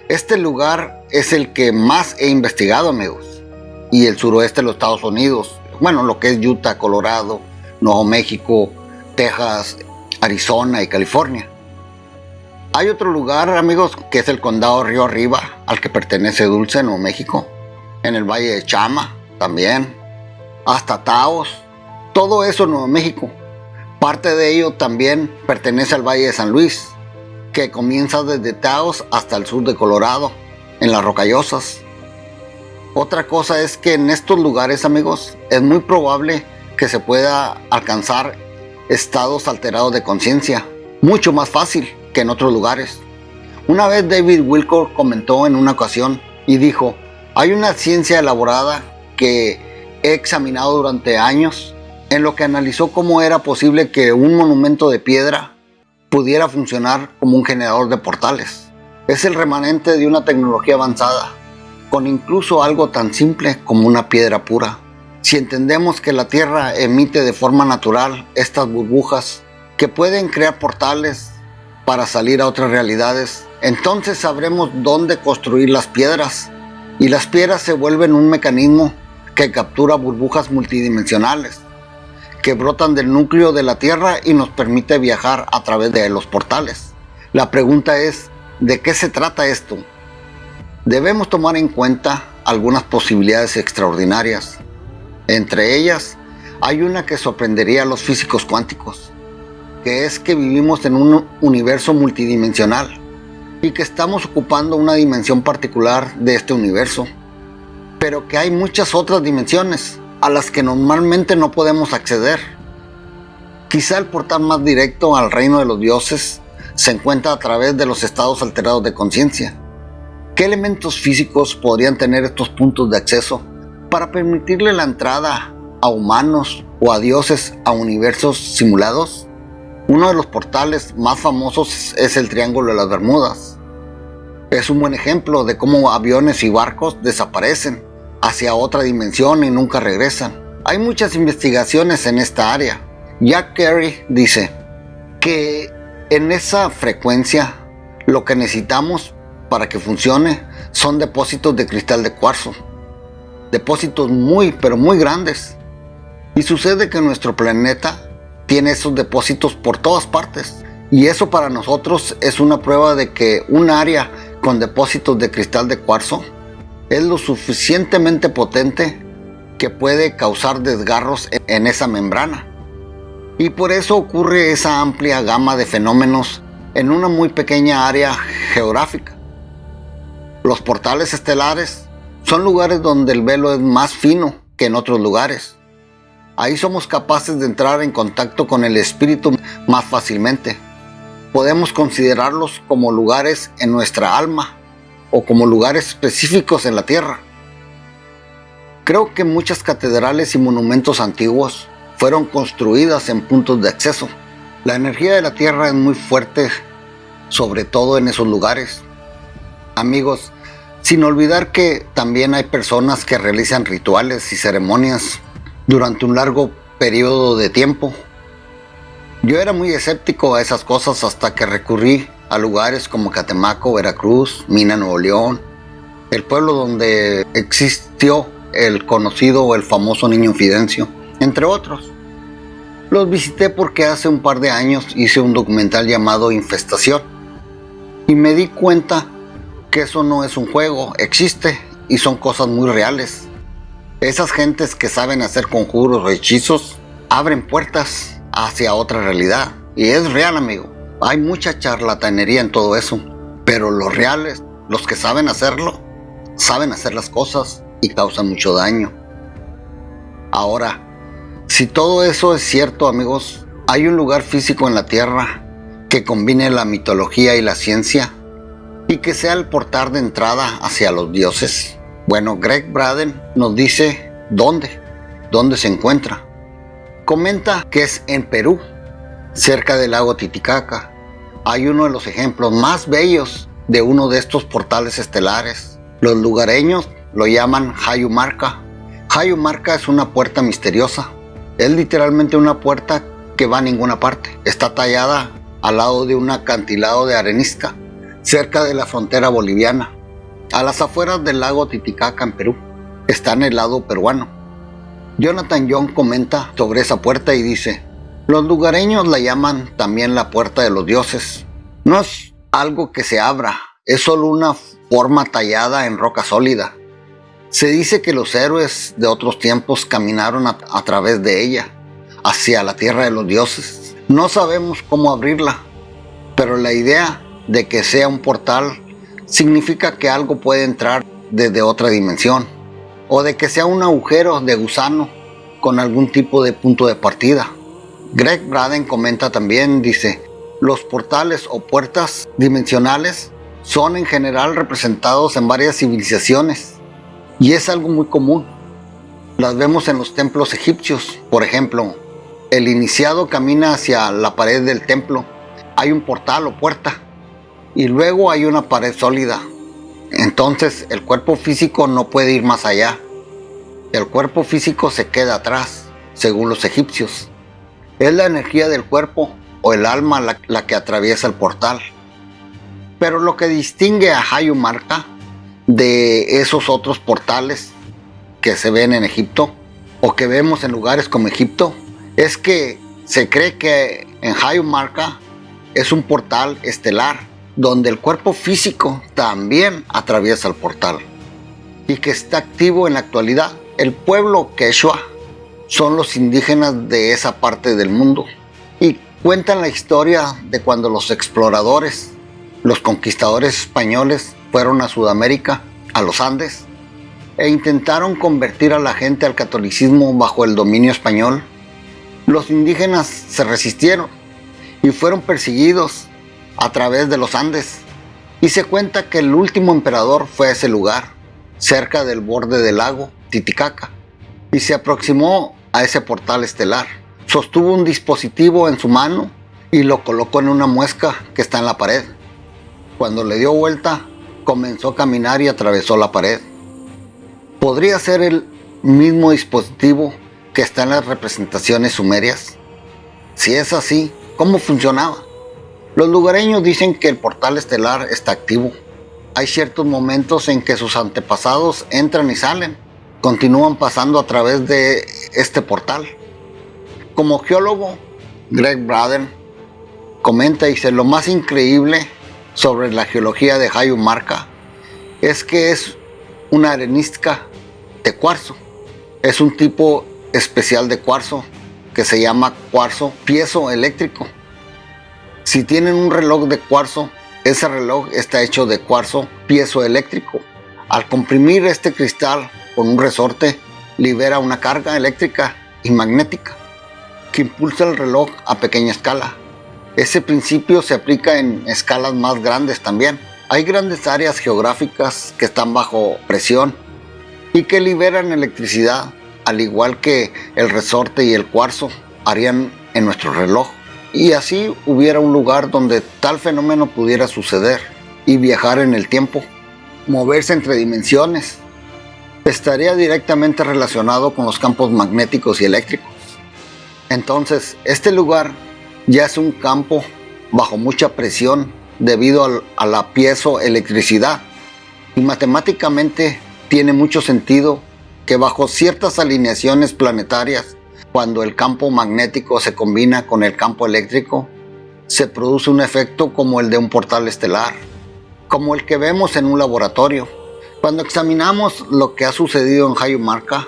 este lugar es el que más he investigado, amigos. Y el suroeste de los Estados Unidos, bueno, lo que es Utah, Colorado, Nuevo México, Texas, Arizona y California. Hay otro lugar, amigos, que es el condado Río Arriba, al que pertenece Dulce, Nuevo México. En el Valle de Chama, también. Hasta Taos. Todo eso en Nuevo México. Parte de ello también pertenece al Valle de San Luis, que comienza desde Taos hasta el sur de Colorado, en las Rocallosas. Otra cosa es que en estos lugares, amigos, es muy probable que se pueda alcanzar estados alterados de conciencia, mucho más fácil que en otros lugares. Una vez David Wilcock comentó en una ocasión y dijo: hay una ciencia elaborada que he examinado durante años, en lo que analizó cómo era posible que un monumento de piedra pudiera funcionar como un generador de portales. Es el remanente de una tecnología avanzada, con incluso algo tan simple como una piedra pura. Si entendemos que la Tierra emite de forma natural estas burbujas que pueden crear portales para salir a otras realidades, entonces sabremos dónde construir las piedras, y las piedras se vuelven un mecanismo que captura burbujas multidimensionales que brotan del núcleo de la Tierra y nos permite viajar a través de los portales. La pregunta es: ¿de qué se trata esto? Debemos tomar en cuenta algunas posibilidades extraordinarias. Entre ellas, hay una que sorprendería a los físicos cuánticos, que es que vivimos en un universo multidimensional, y que estamos ocupando una dimensión particular de este universo, pero que hay muchas otras dimensiones a las que normalmente no podemos acceder. Quizá el portal más directo al reino de los dioses se encuentra a través de los estados alterados de conciencia. ¿Qué elementos físicos podrían tener estos puntos de acceso para permitirle la entrada a humanos o a dioses a universos simulados? Uno de los portales más famosos es el Triángulo de las Bermudas. Es un buen ejemplo de cómo aviones y barcos desaparecen hacia otra dimensión y nunca regresan. Hay muchas investigaciones en esta área. Jack Carey dice que en esa frecuencia lo que necesitamos para que funcione son depósitos de cristal de cuarzo. Depósitos pero muy grandes. Y sucede que nuestro planeta tiene esos depósitos por todas partes. Y eso para nosotros es una prueba de que un área con depósitos de cristal de cuarzo es lo suficientemente potente que puede causar desgarros en esa membrana. Y por eso ocurre esa amplia gama de fenómenos en una muy pequeña área geográfica. Los portales estelares son lugares donde el velo es más fino que en otros lugares. Ahí somos capaces de entrar en contacto con el espíritu más fácilmente. Podemos considerarlos como lugares en nuestra alma o como lugares específicos en la tierra. Creo que muchas catedrales y monumentos antiguos fueron construidas en puntos de acceso. La energía de la tierra es muy fuerte, sobre todo en esos lugares. Amigos, sin olvidar que también hay personas que realizan rituales y ceremonias durante un largo periodo de tiempo. Yo era muy escéptico a esas cosas hasta que recurrí a lugares como Catemaco, Veracruz, Mina, Nuevo León, el pueblo donde existió el conocido o el famoso Niño Fidencio, entre otros. Los visité porque hace un par de años hice un documental llamado Infestación y me di cuenta que eso no es un juego, existe y son cosas muy reales. Esas gentes que saben hacer conjuros o hechizos abren puertas hacia otra realidad y es real, amigo. Hay mucha charlatanería en todo eso, pero los reales, los que saben hacerlo, saben hacer las cosas y causan mucho daño. Ahora, si todo eso es cierto, amigos, hay un lugar físico en la Tierra que combine la mitología y la ciencia y que sea el portal de entrada hacia los dioses. Bueno, Gregg Braden nos dice dónde se encuentra. Comenta que es en Perú, cerca del lago Titicaca. Hay uno de los ejemplos más bellos de uno de estos portales estelares. Los lugareños lo llaman Hayumarca. Hayumarca es una puerta misteriosa. Es literalmente una puerta que va a ninguna parte. Está tallada al lado de un acantilado de arenisca, cerca de la frontera boliviana, a las afueras del lago Titicaca en Perú. Está en el lado peruano. Jonathan Young comenta sobre esa puerta y dice: los lugareños la llaman también la puerta de los dioses. No es algo que se abra, es solo una forma tallada en roca sólida. Se dice que los héroes de otros tiempos caminaron a través de ella, hacia la tierra de los dioses. No sabemos cómo abrirla, pero la idea de que sea un portal significa que algo puede entrar desde otra dimensión, o de que sea un agujero de gusano con algún tipo de punto de partida. Gregg Braden comenta también, dice: los portales o puertas dimensionales son en general representados en varias civilizaciones y es algo muy común. Las vemos en los templos egipcios. Por ejemplo, el iniciado camina hacia la pared del templo, hay un portal o puerta y luego hay una pared sólida. Entonces el cuerpo físico no puede ir más allá. El cuerpo físico se queda atrás, según los egipcios. Es la energía del cuerpo o el alma la que atraviesa el portal. Pero lo que distingue a Hayumarca de esos otros portales que se ven en Egipto o que vemos en lugares como Egipto es que se cree que en Hayumarca es un portal estelar donde el cuerpo físico también atraviesa el portal y que está activo en la actualidad. El pueblo quechua son los indígenas de esa parte del mundo y cuentan la historia de cuando los exploradores los conquistadores españoles fueron a Sudamérica, a los Andes, e intentaron convertir a la gente al catolicismo bajo el dominio español, los indígenas se resistieron y fueron perseguidos a través de los Andes. Y se cuenta que el último emperador fue a ese lugar, cerca del borde del lago Titicaca, y se aproximó a ese portal estelar. Sostuvo un dispositivo en su mano y lo colocó en una muesca que está en la pared. Cuando le dio vuelta, comenzó a caminar y atravesó la pared. ¿Podría ser el mismo dispositivo que está en las representaciones sumerias? Si es así, ¿cómo funcionaba? Los lugareños dicen que el portal estelar está activo. Hay ciertos momentos en que sus antepasados entran y salen, continúan pasando a través de este portal. Como geólogo, Greg Braden comenta y dice: lo más increíble sobre la geología de Hayumarca es que es una arenisca de cuarzo. Es un tipo especial de cuarzo que se llama cuarzo piezoeléctrico. Si tienen un reloj de cuarzo, ese reloj está hecho de cuarzo piezoeléctrico. Al comprimir este cristal con un resorte, libera una carga eléctrica y magnética que impulsa el reloj a pequeña escala. Ese principio se aplica en escalas más grandes también. Hay grandes áreas geográficas que están bajo presión y que liberan electricidad, al igual que el resorte y el cuarzo harían en nuestro reloj. Y así hubiera un lugar donde tal fenómeno pudiera suceder y viajar en el tiempo, moverse entre dimensiones, estaría directamente relacionado con los campos magnéticos y eléctricos. Entonces, este lugar ya es un campo bajo mucha presión debido a la piezoelectricidad, y matemáticamente tiene mucho sentido que bajo ciertas alineaciones planetarias, cuando el campo magnético se combina con el campo eléctrico, se produce un efecto como el de un portal estelar, como el que vemos en un laboratorio. Cuando examinamos lo que ha sucedido en Hayumarca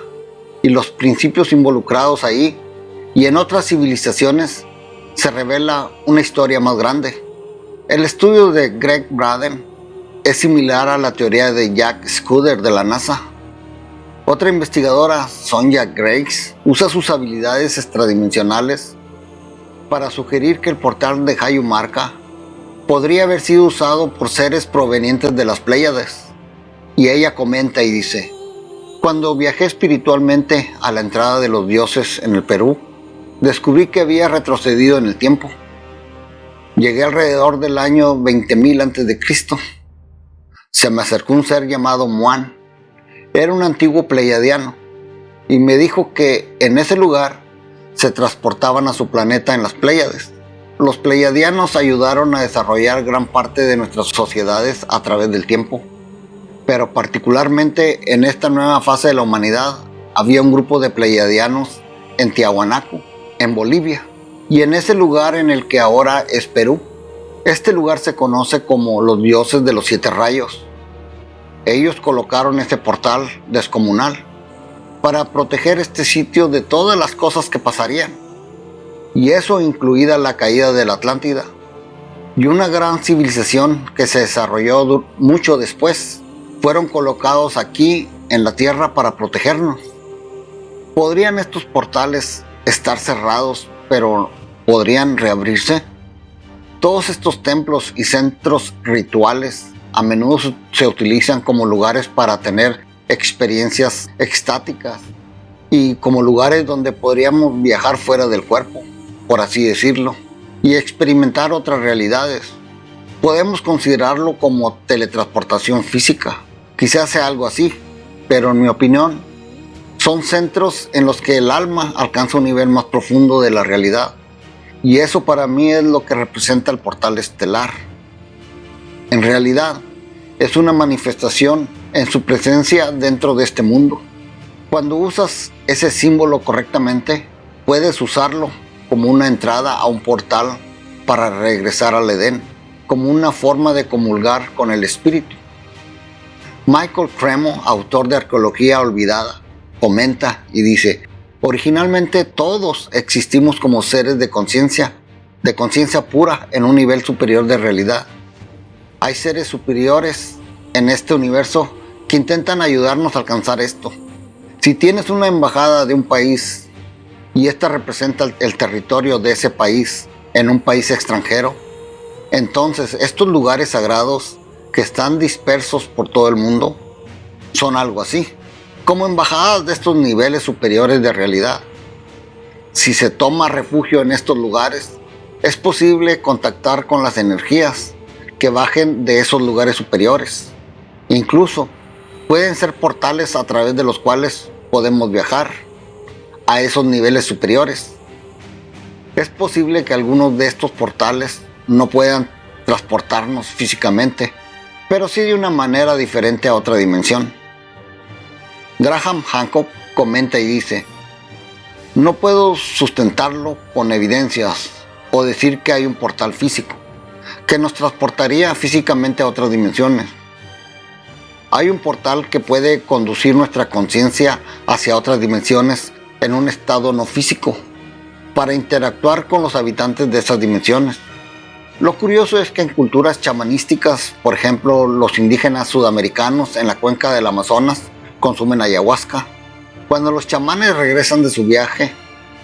y los principios involucrados ahí y en otras civilizaciones, se revela una historia más grande. El estudio de Greg Braden es similar a la teoría de Jack Scudder de la NASA. Otra investigadora, Sonja Grace, usa sus habilidades extradimensionales para sugerir que el portal de Hayumarca podría haber sido usado por seres provenientes de las Pléyades. Y ella comenta y dice: cuando viajé espiritualmente a la entrada de los dioses en el Perú, descubrí que había retrocedido en el tiempo. Llegué alrededor del año 20.000 a.C. Se me acercó un ser llamado Muan. Era un antiguo pleiadiano y me dijo que en ese lugar se transportaban a su planeta en las Pléyades. Los pleiadianos ayudaron a desarrollar gran parte de nuestras sociedades a través del tiempo, pero particularmente en esta nueva fase de la humanidad había un grupo de pleiadianos en Tiahuanaco, en Bolivia, y en ese lugar en el que ahora es Perú. Este lugar se conoce como los dioses de los 7 rayos. Ellos colocaron este portal descomunal para proteger este sitio de todas las cosas que pasarían, y eso incluida la caída de la Atlántida y una gran civilización que se desarrolló mucho después. Fueron colocados aquí en la tierra para protegernos. ¿Podrían estos portales estar cerrados, pero podrían reabrirse? Todos estos templos y centros rituales a menudo se utilizan como lugares para tener experiencias extáticas y como lugares donde podríamos viajar fuera del cuerpo, por así decirlo, y experimentar otras realidades. Podemos considerarlo como teletransportación física. Quizás sea algo así, pero en mi opinión son centros en los que el alma alcanza un nivel más profundo de la realidad, y eso para mí es lo que representa el portal estelar. En realidad, es una manifestación en su presencia dentro de este mundo. Cuando usas ese símbolo correctamente, puedes usarlo como una entrada a un portal para regresar al Edén, como una forma de comulgar con el espíritu. Michael Cremo, autor de Arqueología Olvidada, comenta y dice: originalmente todos existimos como seres de conciencia pura en un nivel superior de realidad. Hay seres superiores en este universo que intentan ayudarnos a alcanzar esto. Si tienes una embajada de un país y esta representa el territorio de ese país en un país extranjero, entonces estos lugares sagrados que están dispersos por todo el mundo son algo así, como embajadas de estos niveles superiores de realidad. Si se toma refugio en estos lugares, es posible contactar con las energías que bajen de esos lugares superiores. Incluso pueden ser portales a través de los cuales podemos viajar a esos niveles superiores. Es posible que algunos de estos portales no puedan transportarnos físicamente, pero sí de una manera diferente a otra dimensión. Graham Hancock comenta y dice: no puedo sustentarlo con evidencias o decir que hay un portal físico que nos transportaría físicamente a otras dimensiones. Hay un portal que puede conducir nuestra conciencia hacia otras dimensiones en un estado no físico, para interactuar con los habitantes de esas dimensiones. Lo curioso es que en culturas chamanísticas, por ejemplo, los indígenas sudamericanos en la cuenca del Amazonas consumen ayahuasca. Cuando los chamanes regresan de su viaje,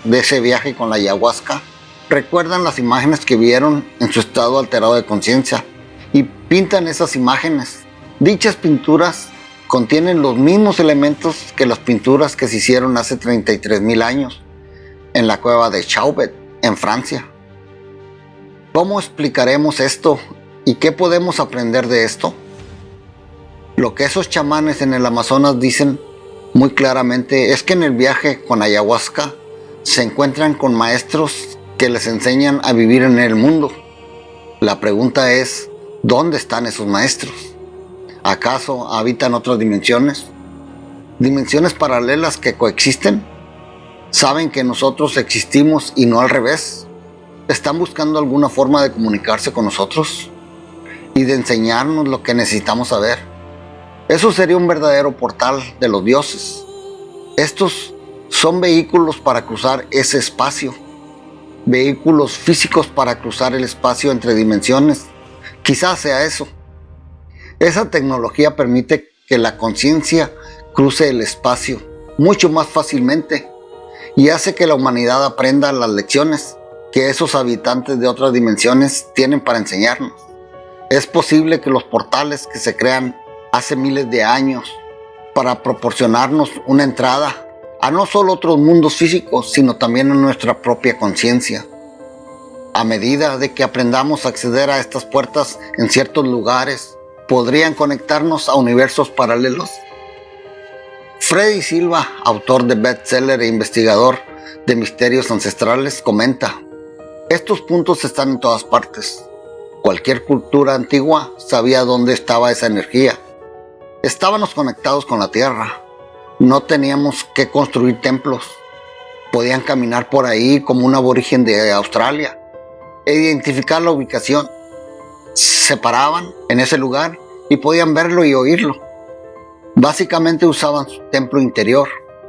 de ese viaje con la ayahuasca, recuerdan las imágenes que vieron en su estado alterado de conciencia y pintan esas imágenes. Dichas pinturas contienen los mismos elementos que las pinturas que se hicieron hace 33,000 años en la cueva de Chauvet, en Francia. ¿Cómo explicaremos esto y qué podemos aprender de esto? Lo que esos chamanes en el Amazonas dicen muy claramente es que en el viaje con ayahuasca se encuentran con maestros que les enseñan a vivir en el mundo. La pregunta es, ¿dónde están esos maestros? ¿Acaso habitan otras dimensiones? ¿Dimensiones paralelas que coexisten? ¿Saben que nosotros existimos y no al revés? ¿Están buscando alguna forma de comunicarse con nosotros y de enseñarnos lo que necesitamos saber? Eso sería un verdadero portal de los dioses. Estos son vehículos para cruzar ese espacio, vehículos físicos para cruzar el espacio entre dimensiones. Quizás sea eso. Esa tecnología permite que la conciencia cruce el espacio mucho más fácilmente y hace que la humanidad aprenda las lecciones que esos habitantes de otras dimensiones tienen para enseñarnos. Es posible que los portales que se crean hace miles de años para proporcionarnos una entrada a no solo otros mundos físicos, sino también a nuestra propia conciencia. A medida de que aprendamos a acceder a estas puertas en ciertos lugares, podrían conectarnos a universos paralelos. Freddy Silva, autor de bestseller e investigador de misterios ancestrales, comenta: estos puntos están en todas partes. Cualquier cultura antigua sabía dónde estaba esa energía. Estábamos conectados con la tierra. No teníamos que construir templos. Podían caminar por ahí como un aborigen de Australia e identificar la ubicación. Se paraban en ese lugar y podían verlo y oírlo. Básicamente usaban su templo interior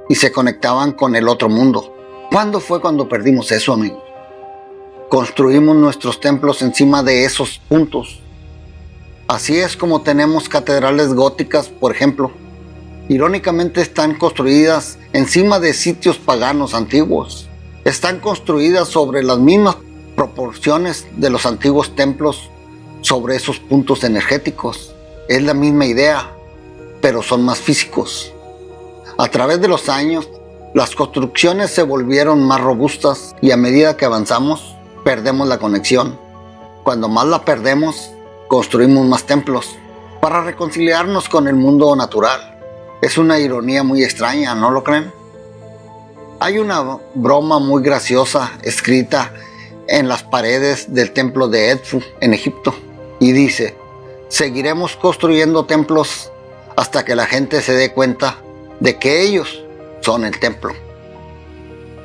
y se conectaban con el otro mundo. ¿Cuándo fue cuando perdimos eso, amigos? Construimos nuestros templos encima de esos puntos. Así es como tenemos catedrales góticas, por ejemplo. Irónicamente están construidas encima de sitios paganos antiguos. Están construidas sobre las mismas proporciones de los antiguos templos, sobre esos puntos energéticos. Es la misma idea, pero son más físicos. A través de los años, las construcciones se volvieron más robustas y a medida que avanzamos, perdemos la conexión. Cuando más la perdemos, construimos más templos para reconciliarnos con el mundo natural. Es una ironía muy extraña, ¿no lo creen? Hay una broma muy graciosa escrita en las paredes del templo de Edfu en Egipto y dice: seguiremos construyendo templos hasta que la gente se dé cuenta de que ellos son el templo.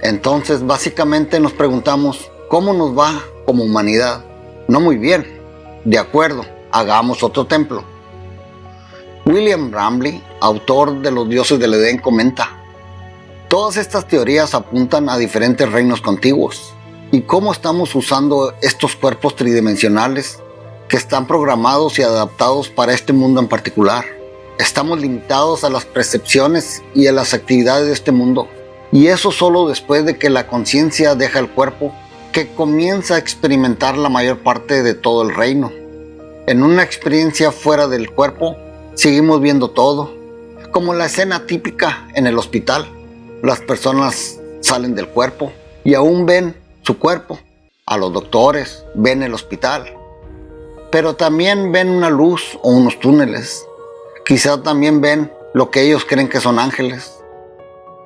Entonces básicamente nos preguntamos, ¿cómo nos va como humanidad? No muy bien. De acuerdo, hagamos otro templo. William Bramley, autor de Los dioses del Edén, comenta: todas estas teorías apuntan a diferentes reinos contiguos y cómo estamos usando estos cuerpos tridimensionales que están programados y adaptados para este mundo en particular. Estamos limitados a las percepciones y a las actividades de este mundo. Y eso solo después de que la conciencia deja el cuerpo, que comienza a experimentar la mayor parte de todo el reino. En una experiencia fuera del cuerpo, seguimos viendo todo, como la escena típica en el hospital. Las personas salen del cuerpo y aún ven su cuerpo. A los doctores ven el hospital, pero también ven una luz o unos túneles. Quizá también ven lo que ellos creen que son ángeles.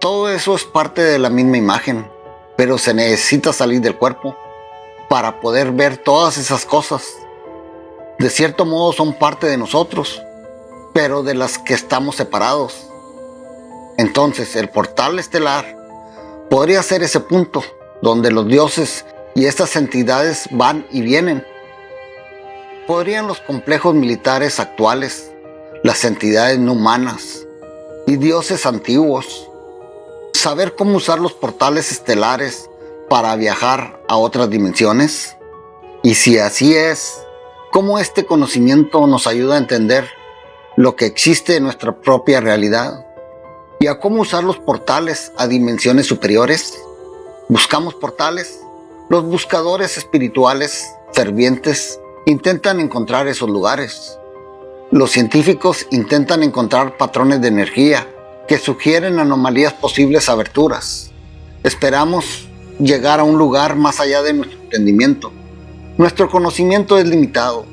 Todo eso es parte de la misma imagen, pero se necesita salir del cuerpo para poder ver todas esas cosas. De cierto modo son parte de nosotros, pero de las que estamos separados. Entonces el portal estelar podría ser ese punto donde los dioses y estas entidades van y vienen. Podrían los complejos militares actuales, las entidades no humanas y dioses antiguos saber cómo usar los portales estelares para viajar a otras dimensiones? Y si así es, ¿cómo este conocimiento nos ayuda a entender lo que existe en nuestra propia realidad? ¿Y a cómo usar los portales a dimensiones superiores? ¿Buscamos portales? Los buscadores espirituales fervientes intentan encontrar esos lugares. Los científicos intentan encontrar patrones de energía que sugieren anomalías posibles aberturas. Esperamos llegar a un lugar más allá de nuestro entendimiento. Nuestro conocimiento es limitado.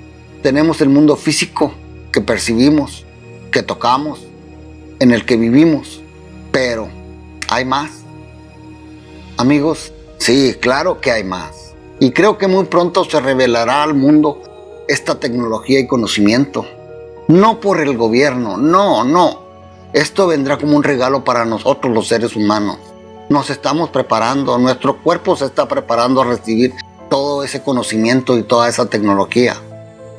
Tenemos el mundo físico que percibimos, que tocamos, en el que vivimos. Pero, ¿hay más? Amigos, sí, claro que hay más. Y creo que muy pronto se revelará al mundo esta tecnología y conocimiento. No por el gobierno, no. Esto vendrá como un regalo para nosotros los seres humanos. Nos estamos preparando, nuestro cuerpo se está preparando a recibir todo ese conocimiento y toda esa tecnología.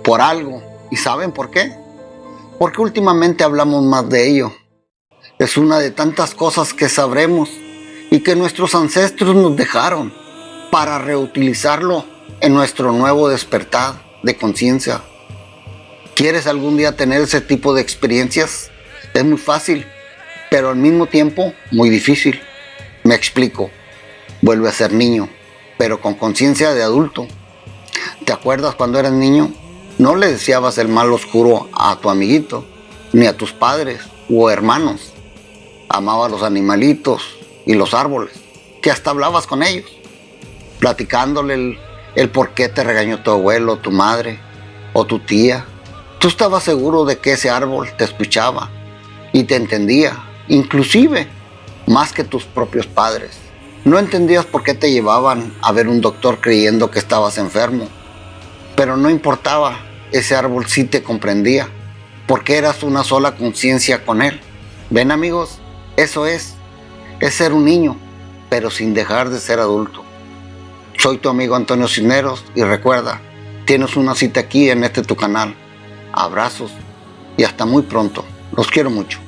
Por algo. ¿Y saben por qué? Porque últimamente hablamos más de ello. Es una de tantas cosas que sabremos y que nuestros ancestros nos dejaron para reutilizarlo en nuestro nuevo despertar de conciencia. ¿Quieres algún día tener ese tipo de experiencias? Es muy fácil, pero al mismo tiempo muy difícil. Me explico. Vuelve a ser niño, pero con conciencia de adulto. ¿Te acuerdas cuando eras niño? No le deseabas el mal oscuro a tu amiguito, ni a tus padres o hermanos. Amabas los animalitos y los árboles, que hasta hablabas con ellos, platicándole el por qué te regañó tu abuelo, tu madre o tu tía. Tú estabas seguro de que ese árbol te escuchaba y te entendía, inclusive más que tus propios padres. No entendías por qué te llevaban a ver un doctor creyendo que estabas enfermo, pero no importaba, ese árbol sí te comprendía, porque eras una sola conciencia con él. ¿Ven, amigos? Eso es ser un niño, pero sin dejar de ser adulto. Soy tu amigo Antonio Cisneros y recuerda, tienes una cita aquí en tu canal. Abrazos y hasta muy pronto. Los quiero mucho.